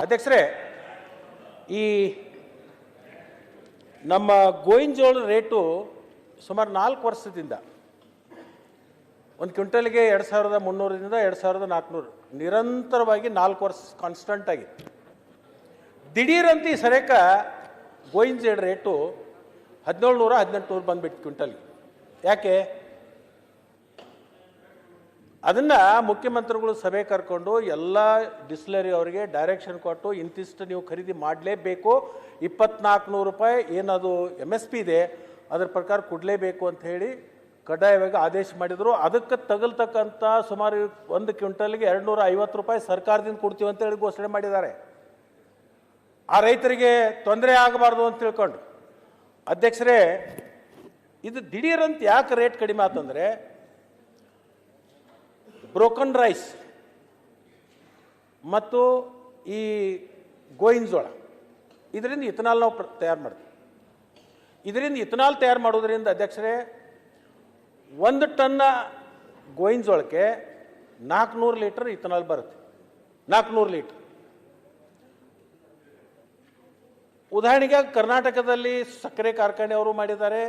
ಅಧ್ಯಕ್ಷರೇ, ಈ ನಮ್ಮ ಗೋವಿನ ಜೋಳ ರೇಟು ಸುಮಾರು 4 ವರ್ಷದಿಂದ ಒಂದು ಕ್ವಿಂಟಲ್ಗೆ 2300ರಿಂದ 2400 ನಿರಂತರವಾಗಿ 4 ವರ್ಷ ಕಾನ್ಸ್ಟಂಟ್ ಆಗಿತ್ತು. ದಿಢೀರಂತ ಈ ಸರಿಕ ಗೋವಿನ ಜೋಳ ರೇಟು 1700 1800 ಬಂದ್ಬಿಟ್ಟು ಕ್ವಿಂಟಲ್ಗೆ. ಯಾಕೆ? ಅದನ್ನು ಮುಖ್ಯಮಂತ್ರಿಗಳು ಸಭೆ ಕರ್ಕೊಂಡು ಎಲ್ಲ ಡಿಸ್ಲರಿ ಅವರಿಗೆ ಡೈರೆಕ್ಷನ್ ಕೊಟ್ಟು ಇಂತಿಷ್ಟು ನೀವು ಖರೀದಿ ಮಾಡಲೇಬೇಕು, 2400 ರೂಪಾಯಿ ಏನದು MSP ಇದೆ ಅದರ ಪ್ರಕಾರ ಕೊಡಲೇಬೇಕು ಅಂತ ಹೇಳಿ ಕಡ್ಡಾಯವಾಗಿ ಆದೇಶ ಮಾಡಿದರು. ಅದಕ್ಕೆ ತಗಲ್ತಕ್ಕಂಥ ಸುಮಾರು 1 ಕ್ವಿಂಟಲ್ಗೆ 250 ರೂಪಾಯಿ ಸರ್ಕಾರದಿಂದ ಕೊಡ್ತೀವಿ ಅಂತೇಳಿ ಘೋಷಣೆ ಮಾಡಿದ್ದಾರೆ. ಆ ರೈತರಿಗೆ ತೊಂದರೆ ಆಗಬಾರ್ದು ಅಂತ ತಿಳ್ಕೊಂಡು. ಅಧ್ಯಕ್ಷರೇ, ಇದು ದಿಢೀರಂತ ಯಾಕೆ ರೇಟ್ ಕಡಿಮೆ ಆತಂದರೆ, ಬ್ರೋಕನ್ ರೈಸ್ ಮತ್ತು ಈ ಗೋವಿನ ಜೋಳ ಇದರಿಂದ ಇಥನಾಲ್ ನಾವು ತಯಾರು ಮಾಡ್ತೀವಿ. ಇದರಿಂದ ಇಥನಾಲ್ ತಯಾರು ಮಾಡೋದ್ರಿಂದ ಅಧ್ಯಕ್ಷರೇ 1 ಟನ್ನ ಗೋವಿನ ಜೋಳಕ್ಕೆ 400 ಲೀಟರ್ ಇಥನಾಲ್ ಬರುತ್ತೆ. 400 ಲೀಟರ್. ಉದಾಹರಣೆಗೆ ಕರ್ನಾಟಕದಲ್ಲಿ ಸಕ್ಕರೆ ಕಾರ್ಖಾನೆಯವರು ಮಾಡಿದ್ದಾರೆ,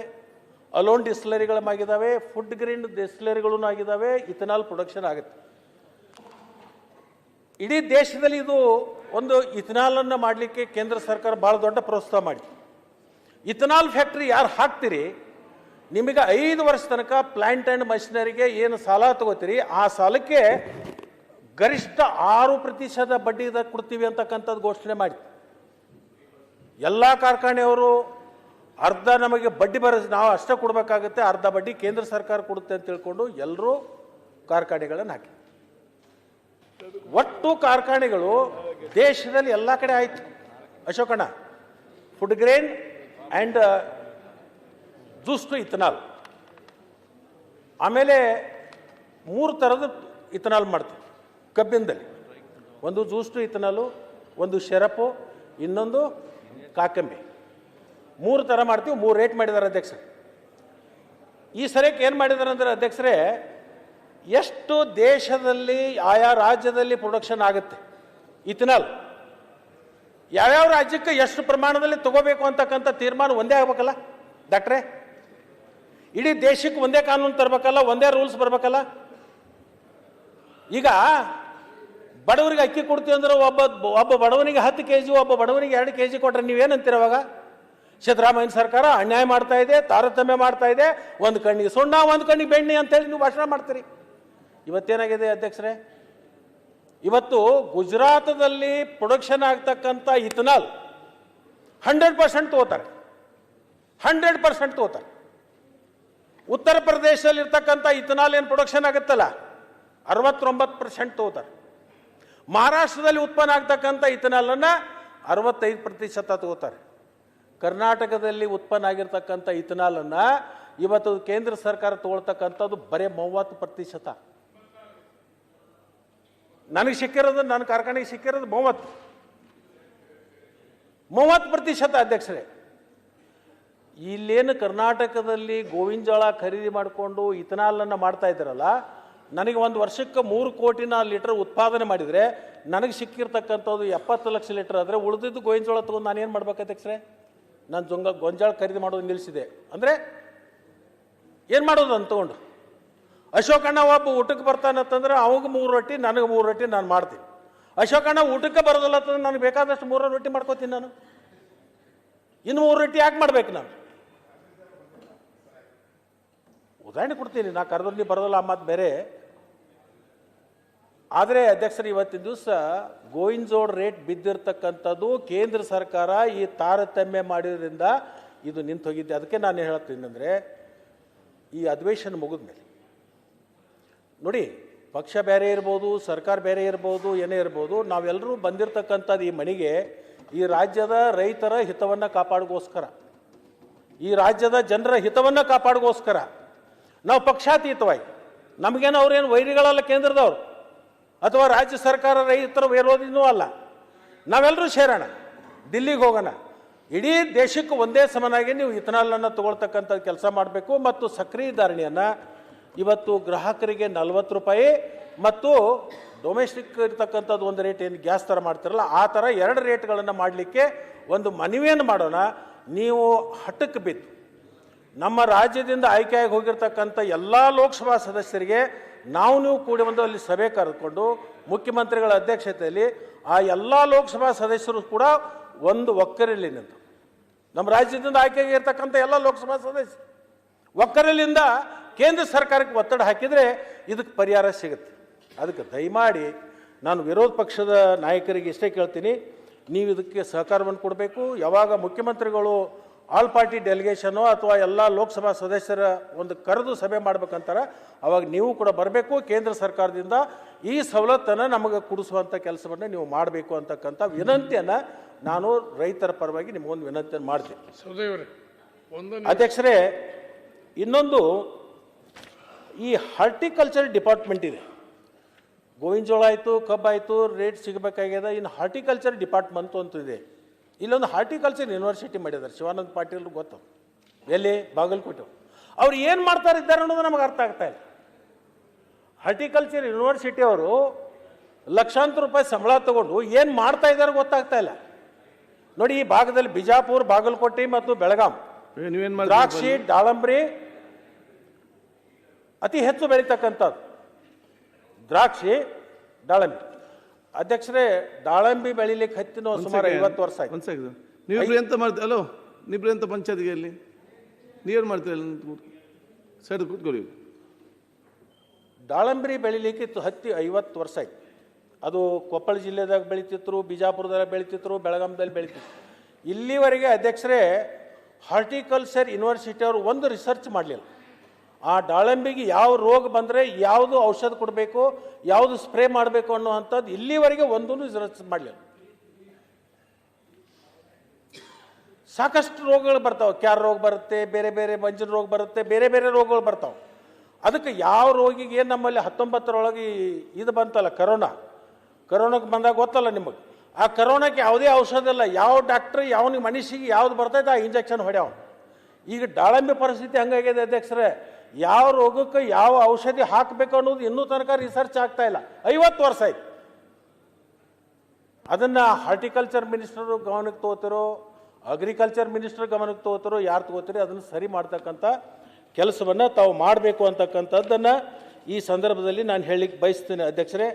ಅಲೋನ್ ಡಿಸ್ಲರಿಗಳು ಆಗಿದ್ದಾವೆ, ಫುಡ್ ಗ್ರೇನ್ ಡಿಸ್ಲರಿಗಳೂ ಆಗಿದ್ದಾವೆ, ಇಥನಾಲ್ ಪ್ರೊಡಕ್ಷನ್ ಆಗುತ್ತೆ. ಇಡೀ ದೇಶದಲ್ಲಿ ಇದು ಒಂದು ಇಥನಾಲನ್ನು ಮಾಡಲಿಕ್ಕೆ ಕೇಂದ್ರ ಸರ್ಕಾರ ಭಾಳ ದೊಡ್ಡ ಪ್ರೋತ್ಸಾಹ ಮಾಡಿ. ಇಥನಾಲ್ ಫ್ಯಾಕ್ಟ್ರಿ ಯಾರು ಹಾಕ್ತೀರಿ, ನಿಮಗೆ 5 ವರ್ಷ ತನಕ ಪ್ಲಾಂಟ್ ಆ್ಯಂಡ್ ಮಷಿನರಿಗೆ ಏನು ಸಾಲ ತಗೋತೀರಿ ಆ ಸಾಲಕ್ಕೆ ಗರಿಷ್ಠ 6% ಬಡ್ಡಿ ಕೊಡ್ತೀವಿ ಅಂತಕ್ಕಂಥದ್ದು ಘೋಷಣೆ ಮಾಡಿ. ಎಲ್ಲ ಕಾರ್ಖಾನೆಯವರು ಅರ್ಧ ನಮಗೆ ಬಡ್ಡಿ ನಾವು ಅಷ್ಟೇ ಕೊಡಬೇಕಾಗುತ್ತೆ, ಅರ್ಧ ಬಡ್ಡಿ ಕೇಂದ್ರ ಸರ್ಕಾರ ಕೊಡುತ್ತೆ ಅಂತ ತಿಳ್ಕೊಂಡು ಎಲ್ಲರೂ ಕಾರ್ಖಾನೆಗಳನ್ನು ಹಾಕಿ. ಒಟ್ಟು ಕಾರ್ಖಾನೆಗಳು ದೇಶದಲ್ಲಿ ಎಲ್ಲ ಕಡೆ ಆಯಿತು. ಅಶೋಕಣ್ಣ, food grain and juice to ethanol. ಆಮೇಲೆ 3 ಥರದ ಇಥನಾಲ್ ಮಾಡ್ತೀವಿ ಕಬ್ಬಿನದಲ್ಲಿ. ಒಂದು ಜ್ಯೂಸ್ ಟು ಇಥನಾಲು, ಒಂದು ಶೆರಪು, ಇನ್ನೊಂದು ಕಾಕಂಬಿ. 3 ಥರ ಮಾಡ್ತೀವಿ. 3 ರೇಟ್ ಮಾಡಿದ್ದಾರೆ ಅಧ್ಯಕ್ಷರೇ. ಈ ಸರಿಯಕ್ಕೆ ಏನು ಮಾಡಿದ್ದಾರೆ ಅಂದರೆ ಅಧ್ಯಕ್ಷರೇ, ಎಷ್ಟು ದೇಶದಲ್ಲಿ ಆಯಾ ರಾಜ್ಯದಲ್ಲಿ ಪ್ರೊಡಕ್ಷನ್ ಆಗುತ್ತೆ ಇಥನಾಲ್, ಯಾವ್ಯಾವ ರಾಜ್ಯಕ್ಕೆ ಎಷ್ಟು ಪ್ರಮಾಣದಲ್ಲಿ ತಗೋಬೇಕು ಅಂತಕ್ಕಂಥ ತೀರ್ಮಾನ ಒಂದೇ ಆಗ್ಬೇಕಲ್ಲ ಡಾಕ್ಟ್ರೇ. ಇಡೀ ದೇಶಕ್ಕೆ ಒಂದೇ ಕಾನೂನು ತರಬೇಕಲ್ಲ, ಒಂದೇ ರೂಲ್ಸ್ ಬರಬೇಕಲ್ಲ. ಈಗ ಬಡವರಿಗೆ ಅಕ್ಕಿ ಕೊಡ್ತೀವಿ ಅಂದ್ರೆ ಒಬ್ಬ ಬಡವನಿಗೆ 10 kg, ಒಬ್ಬ ಬಡವನಿಗೆ 2 kg ಕೊಟ್ರೆ ನೀವೇನಂತೀರ ಅವಾಗ? ಸಿದ್ದರಾಮಯ್ಯ ಸರ್ಕಾರ ಅನ್ಯಾಯ ಮಾಡ್ತಾ ಇದೆ, ತಾರತಮ್ಯ ಮಾಡ್ತಾ ಇದೆ, ಒಂದು ಕಣ್ಣಿಗೆ ಸುಣ್ಣ ಒಂದು ಕಣ್ಣಿಗೆ ಬೆಣ್ಣೆ ಅಂತೇಳಿ ನೀವು ಭಾಷಣ ಮಾಡ್ತೀರಿ. ಇವತ್ತೇನಾಗಿದೆ ಅಧ್ಯಕ್ಷರೇ, ಇವತ್ತು ಗುಜರಾತದಲ್ಲಿ ಪ್ರೊಡಕ್ಷನ್ ಆಗ್ತಕ್ಕಂಥ ಇಥನಾಲ್ 100% ತಗೋತಾರೆ. 100% ತಗೋತಾರೆ. ಉತ್ತರ ಪ್ರದೇಶದಲ್ಲಿ ಇರ್ತಕ್ಕಂಥ ಇಥನಾಲ್ ಏನು ಪ್ರೊಡಕ್ಷನ್ ಆಗುತ್ತಲ್ಲ 69% ತಗೋತಾರೆ. ಮಹಾರಾಷ್ಟ್ರದಲ್ಲಿ ಉತ್ಪನ್ನ ಆಗ್ತಕ್ಕಂಥ ಇಥನಾಲನ್ನು 65% ತಗೋತಾರೆ. ಕರ್ನಾಟಕದಲ್ಲಿ ಉತ್ಪನ್ನ ಆಗಿರ್ತಕ್ಕಂಥ ಇಥನಾಲನ್ನು ಇವತ್ತು ಕೇಂದ್ರ ಸರ್ಕಾರ ತಗೊಳ್ತಕ್ಕಂಥದ್ದು ಬರೀ 30%. ನನಗೆ ಸಿಕ್ಕಿರೋದು, ನನ್ನ ಕಾರ್ಖಾನೆಗೆ ಸಿಕ್ಕಿರೋದು 30%. ಅಧ್ಯಕ್ಷರೇ, ಇಲ್ಲೇನು ಕರ್ನಾಟಕದಲ್ಲಿ ಗೋವಿನ ಜೋಳ ಖರೀದಿ ಮಾಡಿಕೊಂಡು ಇಥನಾಲನ್ನು ಮಾಡ್ತಾ ಇದ್ದಾರಲ್ಲ, ನನಗೆ ಒಂದು ವರ್ಷಕ್ಕೆ 3 ಕೋಟಿ ಲೀಟರ್ ಉತ್ಪಾದನೆ ಮಾಡಿದರೆ ನನಗೆ ಸಿಕ್ಕಿರ್ತಕ್ಕಂಥದ್ದು 70 ಲಕ್ಷ ಲೀಟರ್ ಆದರೆ ಉಳಿದಿದ್ದು ಗೋವಿನ ಜೋಳ ತೊಗೊಂಡು ನಾನೇನು ಮಾಡ್ಬೇಕು ಅಧ್ಯಕ್ಷರೇ? ನಾನು ಗೊಂಜಾಳ ಖರೀದಿ ಮಾಡೋದು ನಿಲ್ಲಿಸಿದೆ ಅಂದರೆ ಏನು ಮಾಡೋದು ಅಂತ ತಗೊಂಡು. ಅಶೋಕಣ್ಣ ಒಬ್ಬ ಊಟಕ್ಕೆ ಬರ್ತಾನಂತಂದ್ರೆ ಅವಾಗ 3 ರೊಟ್ಟಿ, ನನಗೆ 3 ರೊಟ್ಟಿ ನಾನು ಮಾಡ್ತೀನಿ. ಅಶೋಕಣ್ಣ ಊಟಕ್ಕೆ ಬರೋದಿಲ್ಲ ಅಂತಂದ್ರೆ ನನಗೆ ಬೇಕಾದಷ್ಟು 3 ರೊಟ್ಟಿ ಮಾಡ್ಕೋತೀನಿ. ನಾನು ಇನ್ನು 3 ರೊಟ್ಟಿ ಯಾಕೆ ಮಾಡ್ಬೇಕು? ನಾನು ಉದಾಹರಣೆ ಕೊಡ್ತೀನಿ. ನಾ ಕರೆದ್ರೆ ನೀವು ಬರೋದಿಲ್ಲ ಮಾತು ಬೇರೆ. ಆದರೆ ಅಧ್ಯಕ್ಷರು, ಇವತ್ತಿನ ದಿವಸ ಗೋವಿನ ಜೋಳ ರೇಟ್ ಬಿದ್ದಿರ್ತಕ್ಕಂಥದ್ದು ಕೇಂದ್ರ ಸರ್ಕಾರ ಈ ತಾರತಮ್ಯ ಮಾಡಿದ್ರಿಂದ ಇದು ನಿಂತು ಹೋಗಿದ್ದೆ. ಅದಕ್ಕೆ ನಾನು ಹೇಳ್ತೀನಿ ಅಂದರೆ, ಈ ಅಧಿವೇಶನ ಮುಗಿದ ಮೇಲೆ ನೋಡಿ, ಪಕ್ಷ ಬೇರೆ ಇರ್ಬೋದು, ಸರ್ಕಾರ ಬೇರೆ ಇರ್ಬೋದು, ಏನೇ ಇರ್ಬೋದು, ನಾವೆಲ್ಲರೂ ಬಂದಿರತಕ್ಕಂಥದ್ದು ಈ ಮನೆಗೆ ಈ ರಾಜ್ಯದ ರೈತರ ಹಿತವನ್ನು ಕಾಪಾಡೋಗೋಸ್ಕರ, ಈ ರಾಜ್ಯದ ಜನರ ಹಿತವನ್ನು ಕಾಪಾಡೋಗೋಸ್ಕರ ನಾವು ಪಕ್ಷಾತೀತವಾಗಿ, ನಮಗೇನು ಅವ್ರೇನು ವೈರಿಗಳಲ್ಲ ಕೇಂದ್ರದವರು ಅಥವಾ ರಾಜ್ಯ ಸರ್ಕಾರ ರೈತರ ವಿರೋಧಿನೂ ಅಲ್ಲ. ನಾವೆಲ್ಲರೂ ಸೇರೋಣ, ದಿಲ್ಲಿಗೆ ಹೋಗೋಣ, ಇಡೀ ದೇಶಕ್ಕೆ ಒಂದೇ ಸಮನಾಗಿ ನೀವು ಇಥನಾಲನ್ನು ತಗೊಳ್ತಕ್ಕಂಥ ಕೆಲಸ ಮಾಡಬೇಕು. ಮತ್ತು ಸಕ್ರೆ ಧಾರಣೆಯನ್ನು ಇವತ್ತು ಗ್ರಾಹಕರಿಗೆ 40 ರೂಪಾಯಿ ಮತ್ತು ಡೊಮೆಸ್ಟಿಕ್ ಇರ್ತಕ್ಕಂಥದ್ದು ಒಂದು ರೇಟ್ ಏನು ಗ್ಯಾಸ್ ಥರ ಮಾಡ್ತಿರಲ್ಲ ಆ ಥರ 2 ರೇಟ್ಗಳನ್ನು ಮಾಡಲಿಕ್ಕೆ ಒಂದು ಮನವಿಯನ್ನು ಮಾಡೋಣ. ನೀವು ಹಠಕ್ಕೆ ಬಿದ್ದು ನಮ್ಮ ರಾಜ್ಯದಿಂದ ಆಯ್ಕೆಯಾಗಿ ಹೋಗಿರ್ತಕ್ಕಂಥ ಎಲ್ಲ ಲೋಕಸಭಾ ಸದಸ್ಯರಿಗೆ ನೀವು ಕೂಡಿ ಒಂದು ಅಲ್ಲಿ ಸಭೆ ಕರೆದುಕೊಂಡು ಮುಖ್ಯಮಂತ್ರಿಗಳ ಅಧ್ಯಕ್ಷತೆಯಲ್ಲಿ ಆ ಎಲ್ಲ ಲೋಕಸಭಾ ಸದಸ್ಯರು ಕೂಡ ಒಂದು ಒಕ್ಕರಲ್ಲಿ ನಿಂತು ನಮ್ಮ ರಾಜ್ಯದಿಂದ ಆಯ್ಕೆಯಾಗಿರ್ತಕ್ಕಂಥ ಎಲ್ಲ ಲೋಕಸಭಾ ಸದಸ್ಯರು ಒಕ್ಕರಲಿಂದ ಕೇಂದ್ರ ಸರ್ಕಾರಕ್ಕೆ ಒತ್ತಡ ಹಾಕಿದರೆ ಇದಕ್ಕೆ ಪರಿಹಾರ ಸಿಗುತ್ತೆ. ಅದಕ್ಕೆ ದಯಮಾಡಿ ನಾನು ವಿರೋಧ ಪಕ್ಷದ ನಾಯಕರಿಗೆ ಇಷ್ಟೇ ಕೇಳ್ತೀನಿ, ನೀವು ಇದಕ್ಕೆ ಸಹಕಾರವನ್ನು ಕೊಡಬೇಕು. ಯಾವಾಗ ಮುಖ್ಯಮಂತ್ರಿಗಳು ಆಲ್ ಪಾರ್ಟಿ ಡೆಲಿಗೇಷನು ಅಥವಾ ಎಲ್ಲ ಲೋಕಸಭಾ ಸದಸ್ಯರ ಒಂದು ಕರೆದು ಸಭೆ ಮಾಡ್ಬೇಕಂತಾರೆ, ಅವಾಗ ನೀವು ಕೂಡ ಬರಬೇಕು. ಕೇಂದ್ರ ಸರ್ಕಾರದಿಂದ ಈ ಸವಲತ್ತನ್ನು ನಮಗೆ ಕೊಡಿಸುವಂಥ ಕೆಲಸವನ್ನು ನೀವು ಮಾಡಬೇಕು ಅಂತಕ್ಕಂಥ ವಿನಂತಿಯನ್ನು ನಾನು ರೈತರ ಪರವಾಗಿ ನಿಮಗೊಂದು ವಿನಂತಿಯನ್ನು ಮಾಡ್ತೀನಿ. ಅಧ್ಯಕ್ಷರೇ, ಇನ್ನೊಂದು ಈ ಹಾರ್ಟಿಕಲ್ಚರ್ ಡಿಪಾರ್ಟ್ಮೆಂಟ್ ಇದೆ. ಗೋವಿನ ಜೋಳ ಆಯಿತು, ಕಬ್ಬಾಯಿತು, ರೇಟ್ ಸಿಗಬೇಕಾಗ್ಯದ. ಇನ್ನು ಹಾರ್ಟಿಕಲ್ಚರ್ ಡಿಪಾರ್ಟ್ಮೆಂಟ್ ಅಂತ ಇದೆ. ಇಲ್ಲೊಂದು ಹಾರ್ಟಿಕಲ್ಚರ್ ಯೂನಿವರ್ಸಿಟಿ ಮಾಡಿದ್ದಾರೆ, ಶಿವಾನಂದ ಪಾಟೀಲ್ ಗೊತ್ತು, ಎಲ್ಲಿ ಬಾಗಲಕೋಟೆ. ಅವ್ರು ಏನು ಮಾಡ್ತಾ ಇದ್ದಾರೆ ಅನ್ನೋದು ನಮಗೆ ಅರ್ಥ ಆಗ್ತಾ ಇಲ್ಲ. ಹಾರ್ಟಿಕಲ್ಚರ್ ಯೂನಿವರ್ಸಿಟಿ ಅವರು ಲಕ್ಷಾಂತರ ರೂಪಾಯಿ ಸಂಬಳ ತಗೊಂಡು ಏನು ಮಾಡ್ತಾ ಇದ್ದಾರೆ ಗೊತ್ತಾಗ್ತಾ ಇಲ್ಲ. ನೋಡಿ, ಈ ಭಾಗದಲ್ಲಿ ಬಿಜಾಪುರ, ಬಾಗಲಕೋಟೆ ಮತ್ತು ಬೆಳಗಾಂ ದ್ರಾಕ್ಷಿ, ದಾಳಂಬ್ರಿ ಅತಿ ಹೆಚ್ಚು ಬೆಳೀತಕ್ಕಂಥದ್ದು. ದ್ರಾಕ್ಷಿ, ದಾಳಂಬಿ. ಅಧ್ಯಕ್ಷರೇ, ದಾಳಂಬಿ ಬೆಳಿಲಿಕ್ಕೆ ಹತ್ತಿನ ಸುಮಾರು 50 ವರ್ಷ ಆಯ್ತು. ನೀವಿಬ್ರು ಎಂತ ಮಾಡ್ತೀವಿ? ಅಲೋ, ನೀಬ್ರು ಎಂತ ಪಂಚಾಯತ್ಗೆ ಅಲ್ಲಿ ನೀವೇನು ಮಾಡ್ತೀರಿ? ಸೈಡ್ ಕೂತ್ಕೊಳ್ಳಿ. ದಾಳಂಬರಿ ಬೆಳಿಲಿಕ್ಕೆ 50 ವರ್ಷ ಆಯ್ತು. ಅದು ಕೊಪ್ಪಳ ಜಿಲ್ಲೆದಾಗ ಬೆಳೀತಿದ್ರು, ಬಿಜಾಪುರದಾಗ ಬೆಳೀತಿದ್ರು, ಬೆಳಗಾಂದಲ್ಲಿ ಬೆಳೀತಿದ್ರು. ಇಲ್ಲಿವರೆಗೆ ಅಧ್ಯಕ್ಷರೇ ಹಾರ್ಟಿಕಲ್ಚರ್ ಯೂನಿವರ್ಸಿಟಿ ಅವರು ಒಂದು ರಿಸರ್ಚ್ ಮಾಡಲಿಲ್ಲ. ಆ ದಾಳಂಬಿಗೆ ಯಾವ ರೋಗ ಬಂದರೆ ಯಾವುದು ಔಷಧ ಕೊಡಬೇಕು, ಯಾವುದು ಸ್ಪ್ರೇ ಮಾಡಬೇಕು ಅನ್ನುವಂಥದ್ದು ಇಲ್ಲಿವರೆಗೆ ಒಂದೂ ರಿಸರ್ಚ್ ಮಾಡಲಿಲ್ಲ. ಸಾಕಷ್ಟು ರೋಗಗಳು ಬರ್ತಾವೆ. ಕ್ಯಾರ್ ರೋಗ ಬರುತ್ತೆ, ಬೇರೆ ಬೇರೆ ಮಂಜಿನ ರೋಗ ಬರುತ್ತೆ, ಬೇರೆ ಬೇರೆ ರೋಗಗಳು ಬರ್ತಾವೆ. ಅದಕ್ಕೆ ಯಾವ ರೋಗಿಗೆ ನಮ್ಮಲ್ಲಿ 19ರೊಳಗೆ ಇದು ಬಂತಲ್ಲ, ಕರೋನಾಕ್ಕೆ ಬಂದಾಗ ಗೊತ್ತಲ್ಲ ನಿಮಗೆ. ಆ ಕರೋನಾಕ್ಕೆ ಯಾವುದೇ ಔಷಧ ಇಲ್ಲ. ಯಾವ ಡಾಕ್ಟ್ರ್ ಯಾವನಿಗೆ ಮನುಷ್ಯಗೆ ಯಾವ್ದು ಬರ್ತೈತೆ ಆ ಇಂಜೆಕ್ಷನ್ ಹೊಡ್ಯಾವ. ಈಗ ದಾಳಂಬಿ ಪರಿಸ್ಥಿತಿ ಹಂಗಾಗಿದೆ ಅಧ್ಯಕ್ಷರೇ. ಯಾವ ರೋಗಕ್ಕೆ ಯಾವ ಔಷಧಿ ಹಾಕಬೇಕು ಅನ್ನೋದು ಇನ್ನೂ ತನಕ ರಿಸರ್ಚ್ ಆಗ್ತಾ ಇಲ್ಲ. 50 ವರ್ಷ ಆಯ್ತು. ಅದನ್ನು ಹಾರ್ಟಿಕಲ್ಚರ್ ಮಿನಿಸ್ಟರು ಗಮನಕ್ಕೆ ತಗೋತಿರೋ, ಅಗ್ರಿಕಲ್ಚರ್ ಮಿನಿಸ್ಟರ್ ಗಮನಕ್ಕೆ ತಗೋತಿರೋ, ಯಾರು ತಗೋತೀರಿ ಅದನ್ನು ಸರಿ ಮಾಡ್ತಕ್ಕಂಥ ಕೆಲಸವನ್ನು ತಾವು ಮಾಡಬೇಕು ಅಂತಕ್ಕಂಥದ್ದನ್ನು ಈ ಸಂದರ್ಭದಲ್ಲಿ ನಾನು ಹೇಳಲಿಕ್ಕೆ ಬಯಸ್ತೀನಿ ಅಧ್ಯಕ್ಷರೇ.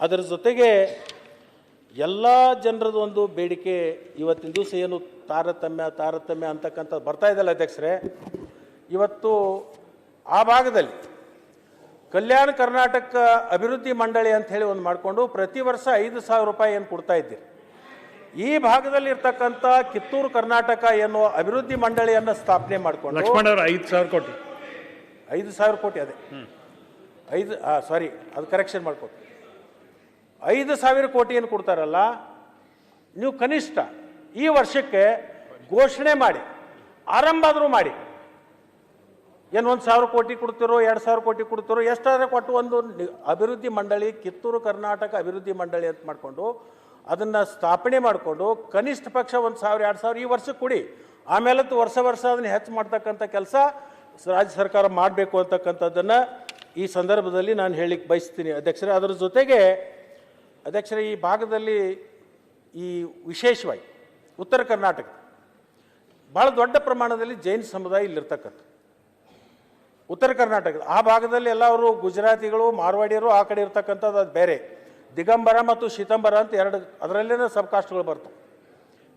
ಅದರ ಜೊತೆಗೆ ಎಲ್ಲ ಜನರದ್ದು ಒಂದು ಬೇಡಿಕೆ ಇವತ್ತಿನ ದಿವಸ ಏನು ತಾರತಮ್ಯ ಅಂತಕ್ಕಂಥದ್ದು ಬರ್ತಾ ಇದೆಯಲ್ಲ ಅಧ್ಯಕ್ಷರೇ, ಇವತ್ತು ಆ ಭಾಗದಲ್ಲಿ ಕಲ್ಯಾಣ ಕರ್ನಾಟಕ ಅಭಿವೃದ್ಧಿ ಮಂಡಳಿ ಅಂತ ಹೇಳಿ ಒಂದು ಮಾಡಿಕೊಂಡು ಪ್ರತಿ ವರ್ಷ 5,000 ರೂಪಾಯಿ ಏನು ಕೊಡ್ತಾ ಇದ್ದೀರಿ. ಈ ಭಾಗದಲ್ಲಿ ಇರ್ತಕ್ಕಂಥ ಕಿತ್ತೂರು ಕರ್ನಾಟಕ ಎನ್ನುವ ಅಭಿವೃದ್ಧಿ ಮಂಡಳಿಯನ್ನು ಸ್ಥಾಪನೆ ಮಾಡಿಕೊಂಡು 5,000 ಕೋಟಿ 5,000 ಕೋಟಿ ಅದೇ 5 ಸಾರಿ ಅದು ಕರೆಕ್ಷನ್ ಮಾಡಿಕೊಟ್ಟು 5,000 ಕೋಟಿ ಏನು ಕೊಡ್ತಾರಲ್ಲ, ನೀವು ಕನಿಷ್ಠ ಈ ವರ್ಷಕ್ಕೆ ಘೋಷಣೆ ಮಾಡಿ, ಆರಂಭ ಆದರೂ ಮಾಡಿ. ಏನು 1,000 ಕೋಟಿ ಕೊಡ್ತಿರೋ, 2,000 ಕೋಟಿ ಕೊಡ್ತಿರೋ, ಎಷ್ಟಾದ್ರೆ ಕೊಟ್ಟು ಒಂದು ಅಭಿವೃದ್ಧಿ ಮಂಡಳಿ, ಕಿತ್ತೂರು ಕರ್ನಾಟಕ ಅಭಿವೃದ್ಧಿ ಮಂಡಳಿ ಅಂತ ಮಾಡಿಕೊಂಡು ಅದನ್ನು ಸ್ಥಾಪನೆ ಮಾಡಿಕೊಂಡು ಕನಿಷ್ಠ ಪಕ್ಷ 1,000 2,000 ಈ ವರ್ಷಕ್ಕೆ ಕೊಡಿ. ಆಮೇಲೆ ವರ್ಷ ಅದನ್ನು ಹೆಚ್ಚು ಮಾಡ್ತಕ್ಕಂಥ ಕೆಲಸ ರಾಜ್ಯ ಸರ್ಕಾರ ಮಾಡಬೇಕು ಅಂತಕ್ಕಂಥದ್ದನ್ನು ಈ ಸಂದರ್ಭದಲ್ಲಿ ನಾನು ಹೇಳಲಿಕ್ಕೆ ಬಯಸ್ತೀನಿ ಅಧ್ಯಕ್ಷರೇ. ಅದರ ಜೊತೆಗೆ ಅಧ್ಯಕ್ಷರೇ, ಈ ಭಾಗದಲ್ಲಿ ಈ ವಿಶೇಷವಾಗಿ ಉತ್ತರ ಕರ್ನಾಟಕ ಭಾಳ ದೊಡ್ಡ ಪ್ರಮಾಣದಲ್ಲಿ ಜೈನ ಸಮುದಾಯ ಇಲ್ಲಿರ್ತಕ್ಕಂಥ ಉತ್ತರ ಕರ್ನಾಟಕದ ಆ ಭಾಗದಲ್ಲಿ ಎಲ್ಲ ಅವರು ಗುಜರಾತಿಗಳು, ಮಾರ್ವಾಡಿಯರು ಆ ಕಡೆ ಇರ್ತಕ್ಕಂಥದ್ದು ಅದು ಬೇರೆ. ದಿಗಂಬರ ಮತ್ತು ಶೀತಂಬರ ಅಂತ 2 ಅದರಲ್ಲೇ ಸಬ್ ಕಾಸ್ಟ್ಗಳು ಬರ್ತವೆ.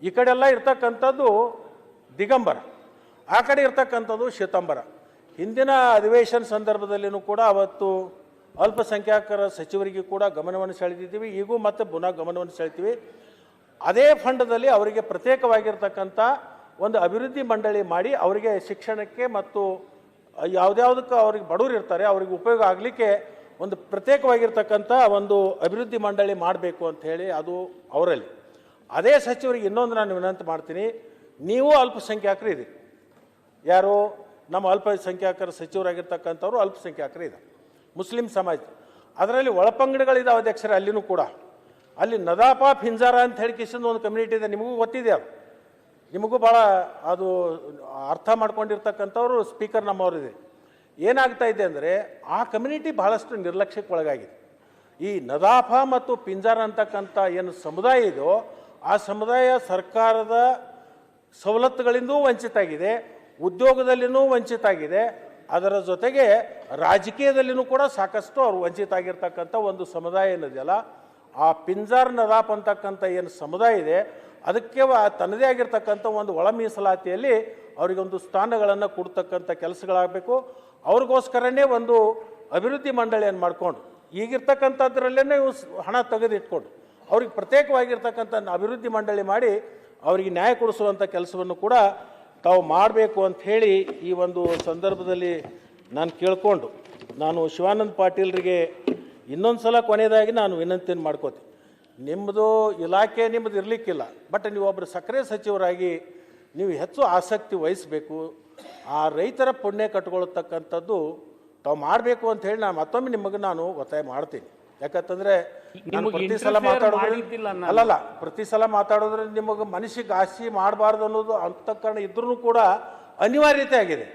ಈ ಕಡೆ ಎಲ್ಲ ಇರ್ತಕ್ಕಂಥದ್ದು ದಿಗಂಬರ, ಆ ಕಡೆ ಇರ್ತಕ್ಕಂಥದ್ದು ಶೀತಂಬರ. ಹಿಂದಿನ ಅಧಿವೇಶನ ಸಂದರ್ಭದಲ್ಲಿಯೂ ಕೂಡ ಅವತ್ತು ಅಲ್ಪಸಂಖ್ಯಾತರ ಸಚಿವರಿಗೆ ಕೂಡ ಗಮನವನ್ನು ಸೆಳೆದಿದ್ದೀವಿ, ಈಗೂ ಮತ್ತೆ ಪುನಃ ಗಮನವನ್ನು ಸೆಳಿತೀವಿ. ಅದೇ ಫಂಡದಲ್ಲಿ ಅವರಿಗೆ ಪ್ರತ್ಯೇಕವಾಗಿರ್ತಕ್ಕಂಥ ಒಂದು ಅಭಿವೃದ್ಧಿ ಮಂಡಳಿ ಮಾಡಿ ಅವರಿಗೆ ಶಿಕ್ಷಣಕ್ಕೆ ಮತ್ತು ಯಾವುದ್ಯಾವುದಕ್ಕೆ ಅವ್ರಿಗೆ ಬಡವರು ಇರ್ತಾರೆ ಅವ್ರಿಗೆ ಉಪಯೋಗ ಆಗಲಿಕ್ಕೆ ಒಂದು ಪ್ರತ್ಯೇಕವಾಗಿರ್ತಕ್ಕಂಥ ಒಂದು ಅಭಿವೃದ್ಧಿ ಮಂಡಳಿ ಮಾಡಬೇಕು ಅಂತ ಹೇಳಿ ಅದು ಅವರಲ್ಲಿ. ಅದೇ ಸಚಿವರಿಗೆ ಇನ್ನೊಂದು ನಾನು ವಿನಂತಿ ಮಾಡ್ತೀನಿ, ನೀವು ಅಲ್ಪಸಂಖ್ಯಾತರು ಇದೆ, ಯಾರು ನಮ್ಮ ಅಲ್ಪಸಂಖ್ಯಾತರ ಸಚಿವರಾಗಿರ್ತಕ್ಕಂಥವ್ರು ಅಲ್ಪಸಂಖ್ಯಾತರು ಇದೆ, ಮುಸ್ಲಿಂ ಸಮಾಜ. ಅದರಲ್ಲಿ ಒಳಪಂಗಡಗಳಿದ್ದಾವೆ ಅಧ್ಯಕ್ಷರೇ. ಅಲ್ಲಿನೂ ಕೂಡ ಅಲ್ಲಿ ನದಾಪಾ ಫಿಂಜಾರ ಅಂತ ಹೇಳಿ ಕಿಶನ್ ಒಂದು ಕಮ್ಯುನಿಟಿ ಇದೆ, ನಿಮಗೂ ಗೊತ್ತಿದೆ, ಅದು ನಿಮಗೂ ಭಾಳ ಅದು ಅರ್ಥ ಮಾಡ್ಕೊಂಡಿರ್ತಕ್ಕಂಥವ್ರು ಸ್ಪೀಕರ್ ನಮ್ಮವರಿದೆ. ಏನಾಗ್ತಾ ಇದೆ ಅಂದರೆ ಆ ಕಮ್ಯುನಿಟಿ ಭಾಳಷ್ಟು ನಿರ್ಲಕ್ಷ್ಯಕ್ಕೆ ಒಳಗಾಗಿದೆ. ಈ ನದಾಫ ಮತ್ತು ಪಿಂಜಾರ ಅಂತಕ್ಕಂಥ ಏನು ಸಮುದಾಯ ಇದೆಯೋ ಆ ಸಮುದಾಯ ಸರ್ಕಾರದ ಸವಲತ್ತುಗಳಿಂದೂ ವಂಚಿತ ಆಗಿದೆ, ಉದ್ಯೋಗದಲ್ಲಿನೂ ವಂಚಿತ ಆಗಿದೆ, ಅದರ ಜೊತೆಗೆ ರಾಜಕೀಯದಲ್ಲಿನೂ ಕೂಡ ಸಾಕಷ್ಟು ಅವರು ವಂಚಿತ ಆಗಿರ್ತಕ್ಕಂಥ ಒಂದು ಸಮುದಾಯ ಏನಿದೆಯಲ್ಲ, ಆ ಪಿಂಜಾರ್ ನದಾಫ್ ಅಂತಕ್ಕಂಥ ಏನು ಸಮುದಾಯ ಇದೆ ಅದಕ್ಕೆ ತನ್ನದೇ ಆಗಿರ್ತಕ್ಕಂಥ ಒಂದು ಒಳ ಮೀಸಲಾತಿಯಲ್ಲಿ ಅವರಿಗೊಂದು ಸ್ಥಾನಗಳನ್ನು ಕೊಡ್ತಕ್ಕಂಥ ಕೆಲಸಗಳಾಗಬೇಕು. ಅವ್ರಿಗೋಸ್ಕರನೇ ಒಂದು ಅಭಿವೃದ್ಧಿ ಮಂಡಳಿಯನ್ನು ಮಾಡಿಕೊಂಡು ಈಗಿರ್ತಕ್ಕಂಥದ್ರಲ್ಲೇ ನೀವು ಹಣ ತೆಗೆದಿಟ್ಕೊಂಡು ಅವ್ರಿಗೆ ಪ್ರತ್ಯೇಕವಾಗಿರ್ತಕ್ಕಂಥ ಅಭಿವೃದ್ಧಿ ಮಂಡಳಿ ಮಾಡಿ ಅವರಿಗೆ ನ್ಯಾಯ ಕೊಡಿಸುವಂಥ ಕೆಲಸವನ್ನು ಕೂಡ ತಾವು ಮಾಡಬೇಕು ಅಂತ ಹೇಳಿ ಈ ಒಂದು ಸಂದರ್ಭದಲ್ಲಿ ನಾನು ಕೇಳಿಕೊಂಡು ನಾನು ಶಿವಾನಂದ ಪಾಟೀಲ್ರಿಗೆ ಇನ್ನೊಂದು ಸಲ ಕೊನೆಯದಾಗಿ ನಾನು ವಿನಂತಿಯನ್ನು ಮಾಡ್ಕೋತೀನಿ. ನಿಮ್ಮದು ಇಲಾಖೆ ನಿಮ್ಮದು ಇರಲಿಕ್ಕಿಲ್ಲ, ಬಟ್ ನೀವು ಒಬ್ಬರು ಸಕ್ಕರೆ ಸಚಿವರಾಗಿ ನೀವು ಹೆಚ್ಚು ಆಸಕ್ತಿ ವಹಿಸಬೇಕು. ಆ ರೈತರ ಪುಣ್ಯ ಕಟ್ಕೊಳ್ತಕ್ಕಂಥದ್ದು ತಾವು ಮಾಡಬೇಕು ಅಂತ ಹೇಳಿ ನಾನು ಮತ್ತೊಮ್ಮೆ ನಿಮಗೆ ನಾನು ಒತ್ತಾಯ ಮಾಡ್ತೀನಿ. ಯಾಕಂತಂದರೆ ನಾನು ಪ್ರತಿ ಸಲ ಮಾತಾಡೋದ್ರಿಂದ ಅಲ್ಲಲ್ಲ ಪ್ರತಿ ಸಲ ಮಾತಾಡೋದ್ರಿಂದ ನಿಮಗೆ ಮನಸ್ಸಿಗೆ ಆಸೆ ಮಾಡಬಾರ್ದು ಅನ್ನೋದು ಅಂತಃಕರಣ ಇದ್ರೂ ಕೂಡ ಅನಿವಾರ್ಯತೆ ಆಗಿದೆ.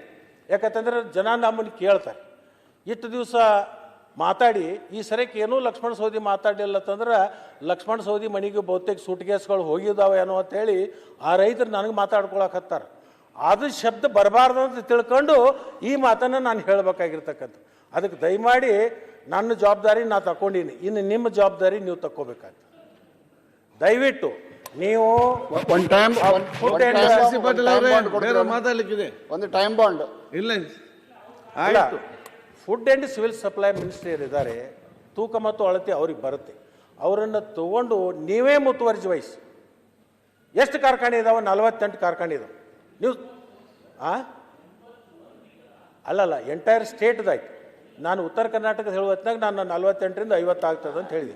ಯಾಕಂತಂದರೆ ಜನ ನಮ್ಮನ್ನು ಕೇಳ್ತಾರೆ. ಇಷ್ಟು ದಿವಸ ಮಾತಾಡಿ ಈ ಸರಕ್ಕೆ ಏನೂ ಲಕ್ಷ್ಮಣ ಸವದಿ ಮಾತಾಡಲಿಲ್ಲ ಅಂತಂದ್ರೆ ಲಕ್ಷ್ಮಣ ಸವದಿ ಮನೆಗೆ ಬಹುತೇಕ ಸೂಟ್ಕೇಸ್ಗಳು ಹೋಗಿದ್ದಾವೆ ಅನ್ನೋ ಅಂತೇಳಿ ಆ ರೈತರು ನನಗೆ ಮಾತಾಡ್ಕೊಳಕತ್ತಾರೆ. ಅದು ಶಬ್ದ ಬರಬಾರ್ದು ಅಂತ ತಿಳ್ಕೊಂಡು ಈ ಮಾತನ್ನು ನಾನು ಹೇಳಬೇಕಾಗಿರ್ತಕ್ಕಂಥ. ಅದಕ್ಕೆ ದಯಮಾಡಿ ನನ್ನ ಜವಾಬ್ದಾರಿ ನಾನು ತಗೊಂಡೀನಿ, ಇನ್ನು ನಿಮ್ಮ ಜವಾಬ್ದಾರಿ ನೀವು ತಗೋಬೇಕಾಗ್ತದೆ. ದಯವಿಟ್ಟು ನೀವು ಮಾತಾಡ್ಲಿಕ್ಕಿದೆ ಒಂದು ಟೈಮ್ ಬಾಂಡ್ ಇಲ್ಲ. ಆಯ್ತು, food and civil supply ministry ಇದ್ದಾರೆ, ತೂಕ ಮತ್ತು ಅಳತೆ ಅವ್ರಿಗೆ ಬರುತ್ತೆ. ಅವರನ್ನು ತಗೊಂಡು ನೀವೇ ಮುತುವರ್ಜಿ ವಹಿಸಿ. ಎಷ್ಟು ಕಾರ್ಖಾನೆ ಇದಾವೆ? 48 ಕಾರ್ಖಾನೆ ಇದಾವೆ. ನೀವು ಅಲ್ಲಲ್ಲ ಎಂಟೈರ್ ಸ್ಟೇಟ್ದಾಯ್ತು. ನಾನು ಉತ್ತರ ಕರ್ನಾಟಕದ ಹೇಳುವತ್ನಾಗ ನಾನು 48ರಿಂದ 50 ಆಗ್ತದೆ ಅಂತ ಹೇಳಿದೆ.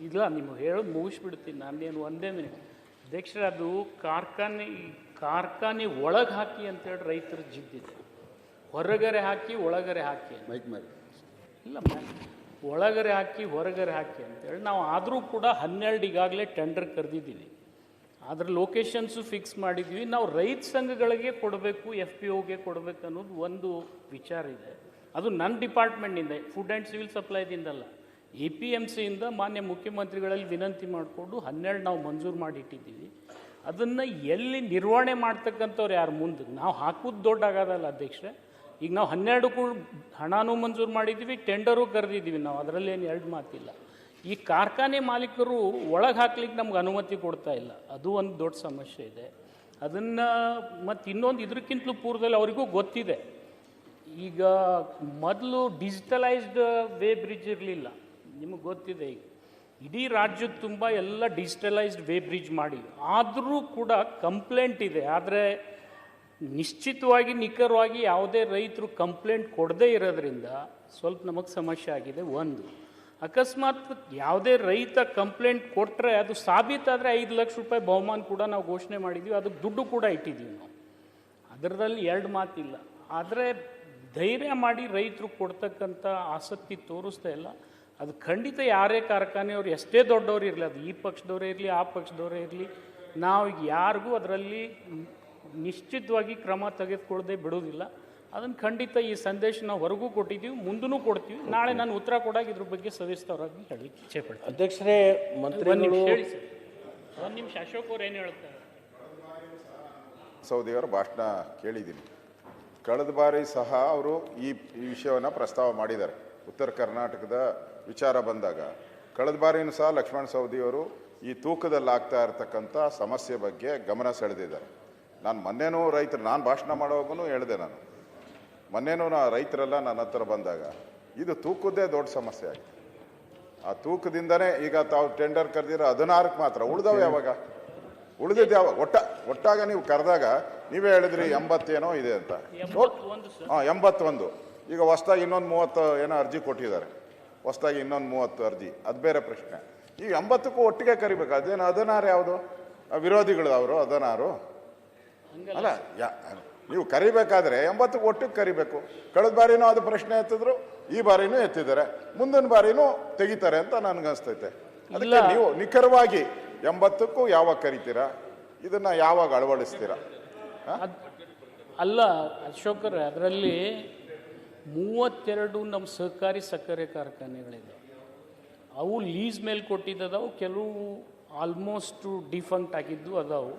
ಇಲ್ಲ ನಿಮಗೆ ಹೇಳೋದು ಮುಗಿಸ್ಬಿಡ್ತೀನಿ ನಾನೇನು ಒಂದೇ ಮಿನಿಟ್. ಅಧ್ಯಕ್ಷರೇ, ಅದು ಕಾರ್ಖಾನೆ ಒಳಗೆ ಹಾಕಿ ಅಂತೇಳಿ ರೈತರು ಜಿದ್ದಿದೆ. ಹೊರಗರೆ ಹಾಕಿ ಒಳಗರೆ ಹಾಕಿ ಮೈಕ್ ಮೇಲೆ ಇಲ್ಲ ಒಳಗರೆ ಹಾಕಿ ಹೊರಗರೆ ಹಾಕಿ ಅಂತೇಳಿ ನಾವು ಆದರೂ ಕೂಡ 12 ಈಗಾಗಲೇ ಟೆಂಡರ್ ಕರೆದಿದ್ದೀವಿ. ಅದರ ಲೊಕೇಶನ್ಸು ಫಿಕ್ಸ್ ಮಾಡಿದ್ವಿ. ನಾವು ರೈತ ಸಂಘಗಳಿಗೆ ಕೊಡಬೇಕು, FPOಗೆ ಕೊಡಬೇಕು ಅನ್ನೋದು ಒಂದು ವಿಚಾರ ಇದೆ. ಅದು ನನ್ನ ಡಿಪಾರ್ಟ್ಮೆಂಟಿಂದ, ಫುಡ್ ಆ್ಯಂಡ್ ಸಿವಿಲ್ ಸಪ್ಲೈದಿಂದಲ್ಲ, APMCಯಿಂದ ಮಾನ್ಯ ಮುಖ್ಯಮಂತ್ರಿಗಳಲ್ಲಿ ವಿನಂತಿ ಮಾಡಿಕೊಂಡು 12 ನಾವು ಮಂಜೂರು ಮಾಡಿಟ್ಟಿದ್ದೀವಿ. ಅದನ್ನು ಎಲ್ಲಿ ನಿರ್ವಹಣೆ ಮಾಡ್ತಕ್ಕಂಥವ್ರು ಯಾರು ಮುಂದೆ ನಾವು ಹಾಕೋದು ದೊಡ್ಡ ಆಗೋದಲ್ಲ ಅಧ್ಯಕ್ಷರೇ. ಈಗ ನಾವು 12 ಹಣನೂ ಮಂಜೂರು ಮಾಡಿದ್ದೀವಿ, ಟೆಂಡರು ಕರೆದಿದ್ದೀವಿ ನಾವು, ಅದರಲ್ಲೇನು ಎರಡು ಮಾತಿಲ್ಲ. ಈ ಕಾರ್ಖಾನೆ ಮಾಲೀಕರು ಒಳಗೆ ಹಾಕ್ಲಿಕ್ಕೆ ನಮ್ಗೆ ಅನುಮತಿ ಕೊಡ್ತಾ ಇಲ್ಲ, ಅದು ಒಂದು ದೊಡ್ಡ ಸಮಸ್ಯೆ ಇದೆ. ಅದನ್ನು ಮತ್ತು ಇನ್ನೊಂದು ಇದಕ್ಕಿಂತಲೂ ಪೂರ್ವದಲ್ಲಿ ಅವರಿಗೂ ಗೊತ್ತಿದೆ. ಈಗ ಮೊದಲು ಡಿಜಿಟಲೈಸ್ಡ್ ವೇ ಬ್ರಿಡ್ಜ್ ಇರಲಿಲ್ಲ, ನಿಮಗೆ ಗೊತ್ತಿದೆ. ಈಗ ಇಡೀ ರಾಜ್ಯದ ತುಂಬ ಎಲ್ಲ ಡಿಜಿಟಲೈಸ್ಡ್ ವೇ ಬ್ರಿಡ್ಜ್ ಮಾಡಿ, ಆದರೂ ಕೂಡ ಕಂಪ್ಲೇಂಟ್ ಇದೆ. ಆದರೆ ನಿಶ್ಚಿತವಾಗಿ ನಿಖರವಾಗಿ ಯಾವುದೇ ರೈತರು ಕಂಪ್ಲೇಂಟ್ ಕೊಡದೇ ಇರೋದ್ರಿಂದ ಸ್ವಲ್ಪ ನಮಗೆ ಸಮಸ್ಯೆ ಆಗಿದೆ. ಒಂದು, ಅಕಸ್ಮಾತ್ ಯಾವುದೇ ರೈತ ಕಂಪ್ಲೇಂಟ್ ಕೊಟ್ಟರೆ ಅದು ಸಾಬೀತಾದರೆ 5 ಲಕ್ಷ ರೂಪಾಯಿ ಬಹುಮಾನ ಕೂಡ ನಾವು ಘೋಷಣೆ ಮಾಡಿದ್ದೀವಿ, ಅದಕ್ಕೆ ದುಡ್ಡು ಕೂಡ ಇಟ್ಟಿದ್ದೀವಿ ನಾವು, ಅದರಲ್ಲಿ ಎರಡು ಮಾತಿಲ್ಲ. ಆದರೆ ಧೈರ್ಯ ಮಾಡಿ ರೈತರು ಕೊಡ್ತಕ್ಕಂಥ ಆಸಕ್ತಿ ತೋರಿಸ್ತಾ ಇಲ್ಲ. ಅದು ಖಂಡಿತ ಯಾರೇ ಕಾರ್ಖಾನೆಯವರು ಎಷ್ಟೇ ದೊಡ್ಡವರು ಇರಲಿ, ಅದು ಈ ಪಕ್ಷದವರೇ ಇರಲಿ ಆ ಪಕ್ಷದವರೇ ಇರಲಿ, ನಾವು ಯಾರಿಗೂ ಅದರಲ್ಲಿ ನಿಶ್ಚಿತವಾಗಿ ಕ್ರಮ ತೆಗೆದುಕೊಳ್ಳದೆ ಬಿಡೋದಿಲ್ಲ. ಅದನ್ನು ಖಂಡಿತ ಈ ಸಂದೇಶ ನಾವು ಹೊರಗೂ ಕೊಟ್ಟಿದ್ದೀವಿ, ಮುಂದೂ ಕೊಡ್ತೀವಿ. ನಾಳೆ ನಾನು ಉತ್ತರ ಕೊಡಾಗ ಇದ್ರ ಬಗ್ಗೆ ಸವಿಸ್ತರವಾಗಿ ಹೇಳಲಿಕ್ಕೆ ಇಚ್ಛೆ ಪಡ್ತೀನಿ. ಅಧ್ಯಕ್ಷರೇ, ಮಂತ್ರಿಗಳು ಹೇಳಿ ಸರ್. ಒಂದು ನಿಮಿಷ, ಅಶೋಕ್ ಅವ್ರು ಏನು ಹೇಳ್ತಾರೆ? ಸೌದಿಯವರ ಭಾಷಣ ಕೇಳಿದ್ದೀನಿ. ಕಳೆದ ಬಾರಿ ಸಹ ಅವರು ಈ ವಿಷಯವನ್ನು ಪ್ರಸ್ತಾವ ಮಾಡಿದ್ದಾರೆ. ಉತ್ತರ ಕರ್ನಾಟಕದ ವಿಚಾರ ಬಂದಾಗ ಕಳೆದ ಬಾರಿಯೂ ಸಹ ಲಕ್ಷ್ಮಣ ಸವದಿಯವರು ಈ ತೂಕದಲ್ಲಿ ಆಗ್ತಾ ಇರತಕ್ಕಂಥ ಸಮಸ್ಯೆ ಬಗ್ಗೆ ಗಮನ ಸೆಳೆದಿದ್ದಾರೆ. ನಾನು ಮೊನ್ನೆನೂ ನಾನು ಭಾಷಣ ಮಾಡುವಾಗೂ ಹೇಳಿದೆ, ಮೊನ್ನೆನೂ ರೈತರೆಲ್ಲ ನನ್ನ ಹತ್ರ ಬಂದಾಗ ಇದು ತೂಕದ್ದೇ ದೊಡ್ಡ ಸಮಸ್ಯೆ ಆಗಿದೆ. ಆ ತೂಕದಿಂದನೇ ಈಗ ತಾವು ಟೆಂಡರ್ ಕರೆದಿರೋ 16ಕ್ಕೆ ಮಾತ್ರ ಉಳಿದವು. ಯಾವಾಗ ಉಳಿದಿದ್ದು ಯಾವಾಗ? ಒಟ್ಟಾಗ ನೀವು ಕರೆದಾಗ ನೀವೇ ಹೇಳಿದ್ರಿ 80 ಏನೋ ಇದೆ ಅಂತ. 81. ಈಗ ಹೊಸ್ದಾಗಿ ಇನ್ನೊಂದು 30 ಏನೋ ಅರ್ಜಿ ಕೊಟ್ಟಿದ್ದಾರೆ, ಹೊಸ್ದಾಗಿ ಇನ್ನೊಂದು 30 ಅರ್ಜಿ, ಅದು ಬೇರೆ ಪ್ರಶ್ನೆ. ಈಗ 80ಕ್ಕೂ ಒಟ್ಟಿಗೆ ಕರಿಬೇಕು. ಅದೇನು 16 ಯಾವುದು? ವಿರೋಧಿಗಳು ಅವರು 16 ಅಲ್ಲ. ನೀವು ಕರಿಬೇಕಾದ್ರೆ 80ಕ್ಕೆ ಒಟ್ಟಿಗೆ ಕರಿಬೇಕು. ಕಳೆದ ಬಾರಿನೂ ಅದು ಪ್ರಶ್ನೆ ಎತ್ತಿದ್ರು, ಈ ಬಾರಿನೂ ಎತ್ತಿದ್ದಾರೆ, ಮುಂದಿನ ಬಾರಿನೂ ತೆಗಿತಾರೆ ಅಂತ ನನಗನ್ಸ್ತೈತೆ. ಅದಕ್ಕೆ ನೀವು ನಿಖರವಾಗಿ 80ಕ್ಕೂ ಯಾವಾಗ ಕರಿತೀರಾ, ಇದನ್ನ ಯಾವಾಗ ಅಳವಡಿಸ್ತೀರಾ? ಅಲ್ಲ ಅಶೋಕರೇ, ಅದರಲ್ಲಿ 32 ನಮ್ಮ ಸಹಕಾರಿ ಸಕ್ಕರೆ ಕಾರ್ಖಾನೆಗಳಿದೆ. ಅವು ಲೀಸ್ ಮೇಲೆ ಕೊಟ್ಟಿದ್ದವು, ಕೆಲವು ಆಲ್ಮೋಸ್ಟು ಡಿಫಂಕ್ಟ್ ಆಗಿದ್ದು ಅದಾವು,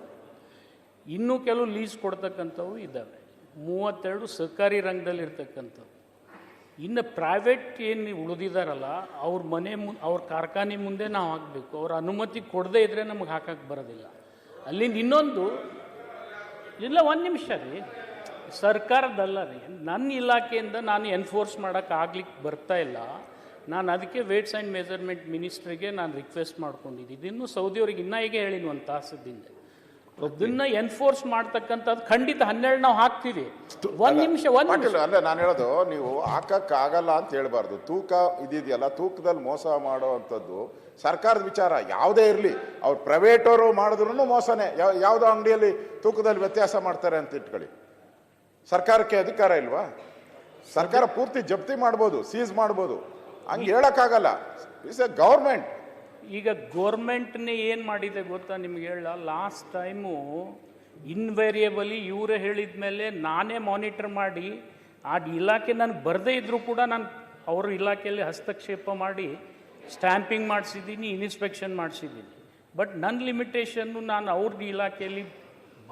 ಇನ್ನೂ ಕೆಲವು ಲೀಸ್ ಕೊಡ್ತಕ್ಕಂಥವು ಇದ್ದಾವೆ. 32 ಸರ್ಕಾರಿ ರಂಗದಲ್ಲಿ ಇರ್ತಕ್ಕಂಥವು. ಇನ್ನು ಪ್ರೈವೇಟ್ ಏನು ಉಳಿದಿದ್ದಾರಲ್ಲ ಅವ್ರ ಮನೆ ಅವ್ರ ಕಾರ್ಖಾನೆ ಮುಂದೆ ನಾವು ಹಾಕಬೇಕು. ಅವ್ರ ಅನುಮತಿ ಕೊಡದೇ ಇದ್ದರೆ ನಮಗೆ ಹಾಕಕ್ಕೆ ಬರೋದಿಲ್ಲ. ಅಲ್ಲಿಂದ ಇನ್ನೊಂದು ಇಲ್ಲ, ಒಂದು ನಿಮಿಷ ರೀ, ಸರ್ಕಾರದಲ್ಲ ರೀ, ನನ್ನ ಇಲಾಖೆಯಿಂದ ನಾನು ಎನ್ಫೋರ್ಸ್ ಮಾಡೋಕ್ಕಾಗ್ಲಿಕ್ಕೆ ಬರ್ತಾ ಇಲ್ಲ. ನಾನು ಅದಕ್ಕೆ ವೇಟ್ಸ್ ಆ್ಯಂಡ್ ಮೆಜರ್ಮೆಂಟ್ ಮಿನಿಸ್ಟ್ರಿಗೆ ನಾನು ರಿಕ್ವೆಸ್ಟ್ ಮಾಡ್ಕೊಂಡಿದ್ದೀನಿ. ಇನ್ನು ಸೌದಿಯವ್ರಿಗೆ ಇನ್ನೂ ಈಗ ಹೇಳಿನಿ ಒಂದು ತಾಸದಿಂದ ಅದನ್ನ ಎನ್ಫೋರ್ಸ್ ಮಾಡ್ತಕ್ಕಂಥದ್ದು ಖಂಡಿತ 12 ನಾವು ಹಾಕ್ತೀವಿ. ಒಂದು ನಿಮಿಷ ಅಲ್ಲ, ನಾನು ಹೇಳೋದು ನೀವು ಹಾಕಕ್ಕಾಗಲ್ಲ ಅಂತ ಹೇಳ್ಬಾರ್ದು. ತೂಕ ಇದೆಯಲ್ಲ, ತೂಕದಲ್ಲಿ ಮೋಸ ಮಾಡುವಂಥದ್ದು ಸರ್ಕಾರದ ವಿಚಾರ ಯಾವುದೇ ಇರಲಿ. ಅವ್ರು ಪ್ರೈವೇಟ್ ಅವರು ಮಾಡಿದ್ರು ಮೋಸನೇ. ಯಾವುದೋ ಅಂಗಡಿಯಲ್ಲಿ ತೂಕದಲ್ಲಿ ವ್ಯತ್ಯಾಸ ಮಾಡ್ತಾರೆ ಅಂತ ಇಟ್ಕೊಳ್ಳಿ, ಸರ್ಕಾರಕ್ಕೆ ಅಧಿಕಾರ ಇಲ್ವಾ? ಸರ್ಕಾರ ಪೂರ್ತಿ ಜಪ್ತಿ ಮಾಡ್ಬೋದು, ಸೀಸ್ ಮಾಡ್ಬೋದು, ಹಂಗೆ ಹೇಳಕ್ಕಾಗಲ್ಲ. It's A government. ಈಗ ಗೋರ್ಮೆಂಟ್ನೇ ಏನು ಮಾಡಿದೆ ಗೊತ್ತಾ ನಿಮ್ಗೆ ಹೇಳ, ಲಾಸ್ಟ್ ಟೈಮು ಇನ್ವೇರಿಯಬಲಿ ಇವರೇ ಹೇಳಿದ ಮೇಲೆ ನಾನೇ ಮಾನಿಟರ್ ಮಾಡಿ ಆ ಇಲಾಖೆ ನನಗೆ ಬರದೇ ಇದ್ದರೂ ಕೂಡ ನಾನು ಅವ್ರ ಇಲಾಖೆಯಲ್ಲಿ ಹಸ್ತಕ್ಷೇಪ ಮಾಡಿ ಸ್ಟ್ಯಾಂಪಿಂಗ್ ಮಾಡಿಸಿದ್ದೀನಿ, ಇನ್ಸ್ಪೆಕ್ಷನ್ ಮಾಡಿಸಿದ್ದೀನಿ. ಬಟ್ ನನ್ನ ಲಿಮಿಟೇಷನ್ನು ನಾನು ಅವ್ರ ಇಲಾಖೆಯಲ್ಲಿ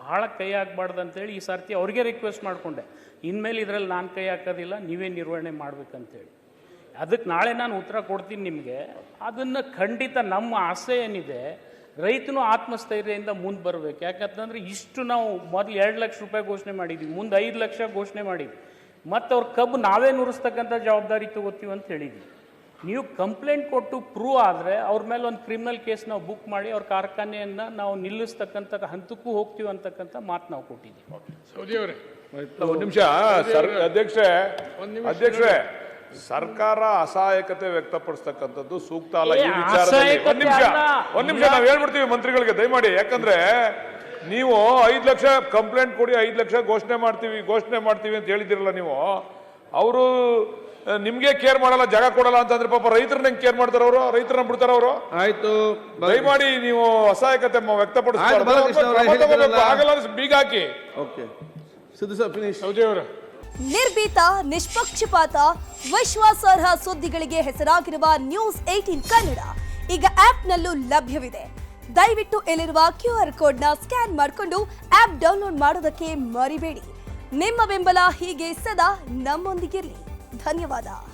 ಭಾಳ ಕೈ ಹಾಕಬಾರ್ದು ಅಂತೇಳಿ ಈ ಸರ್ತಿ ಅವ್ರಿಗೆ ರಿಕ್ವೆಸ್ಟ್ ಮಾಡಿಕೊಂಡೆ, ಇನ್ಮೇಲೆ ಇದರಲ್ಲಿ ನಾನು ಕೈ ಹಾಕೋದಿಲ್ಲ, ನೀವೇ ನಿರ್ವಹಣೆ ಮಾಡ್ಬೇಕಂತೇಳಿ. ಅದಕ್ಕೆ ನಾಳೆ ನಾನು ಉತ್ತರ ಕೊಡ್ತೀನಿ ನಿಮಗೆ. ಅದನ್ನು ಖಂಡಿತ ನಮ್ಮ ಆಸೆ ಏನಿದೆ, ರೈತನು ಆತ್ಮಸ್ಥೈರ್ಯದಿಂದ ಮುಂದೆ ಬರಬೇಕು. ಯಾಕಂತಂದರೆ ಇಷ್ಟು ನಾವು ಮೊದಲು 2 ಲಕ್ಷ ರೂಪಾಯಿ ಘೋಷಣೆ ಮಾಡಿದ್ವಿ, ಮುಂದೆ 5 ಲಕ್ಷ ಘೋಷಣೆ ಮಾಡಿದ್ವಿ, ಮತ್ತು ಅವ್ರ ಕಬ್ಬು ನಾವೇ ನುರಿಸ್ತಕ್ಕಂಥ ಜವಾಬ್ದಾರಿ ತಗೋತೀವಿ ಅಂತ ಹೇಳಿದ್ವಿ. ನೀವು ಕಂಪ್ಲೇಂಟ್ ಕೊಟ್ಟು ಪ್ರೂವ್ ಆದರೆ ಅವ್ರ ಮೇಲೆ ಒಂದು ಕ್ರಿಮಿನಲ್ ಕೇಸ್ ನಾವು ಬುಕ್ ಮಾಡಿ ಅವ್ರ ಕಾರ್ಖಾನೆಯನ್ನು ನಾವು ನಿಲ್ಲಿಸ್ತಕ್ಕಂಥ ಹಂತಕ್ಕೂ ಹೋಗ್ತೀವಿ ಅಂತಕ್ಕಂಥ ಮಾತು ನಾವು ಕೊಟ್ಟಿದ್ದೀವಿ. ಸೌದಿಯವರೇ ಒಂದು ನಿಮಿಷ. ಅಧ್ಯಕ್ಷರೇ, ಸರ್ಕಾರ ಅಸಹಾಯಕತೆ ವ್ಯಕ್ತಪಡಿಸ್ತಕ್ಕಂಥದ್ದು ಸೂಕ್ತ ಅಲ್ಲ ಈ ವಿಚಾರದಲ್ಲಿ. ಒಂದ್ ನಿಮಿಷ ನಾವು ಹೇಳ್ಬಿಡ್ತೀವಿ ಮಂತ್ರಿಗಳಿಗೆ, ದಯಮಾಡಿ. ಯಾಕಂದ್ರೆ ನೀವು 5 ಲಕ್ಷ ಕಂಪ್ಲೇಂಟ್ ಕೊಡಿ, 5 ಲಕ್ಷ ಘೋಷಣೆ ಮಾಡ್ತೀವಿ ಅಂತ ಹೇಳಿದಿರಲ್ಲ ನೀವು. ಅವರು ನಿಮ್ಗೆ ಕೇರ್ ಮಾಡಲ್ಲ, ಜಾಗ ಕೊಡಲ್ಲ ಅಂತಂದ್ರೆ ಪಾಪ ರೈತರನ್ನ ಹೆಂಗ್ ಕೇರ್ ಮಾಡ್ತಾರ ಅವರು? ರೈತರನ್ನ ಬಿಡ್ತಾರ ಅವರು? ಆಯ್ತು, ದಯಮಾಡಿ ನೀವು ಅಸಹಾಯಕತೆ ವ್ಯಕ್ತಪಡಿಸ್ತಾರೆ, ಆಗಲ್ಲ ಬೀಗ ಹಾಕಿ. Okay, Siddu sir finish. ಸೌದಿಯವರು ನಿರ್ಭೀತ, ನಿಷ್ಪಕ್ಷಪಾತ, ವಿಶ್ವಾಸಾರ್ಹ ಸುದ್ದಿಗಳಿಗೆ ಹೆಸರಾಗಿರುವ ನ್ಯೂಸ್ 18 ಕನ್ನಡ ಈಗ ಆಪ್ನಲ್ಲೂ ಲಭ್ಯವಿದೆ. ದಯವಿಟ್ಟು ಇಲ್ಲಿರುವ QR ಕೋಡ್ನ ಸ್ಕ್ಯಾನ್ ಮಾಡಿಕೊಂಡು ಆಪ್ ಡೌನ್ಲೋಡ್ ಮಾಡೋದಕ್ಕೆ ಮರಿಬೇಡಿ. ನಿಮ್ಮ ಬೆಂಬಲ ಹೀಗೆ ಸದಾ ನಮ್ಮೊಂದಿಗಿರಲಿ. ಧನ್ಯವಾದ.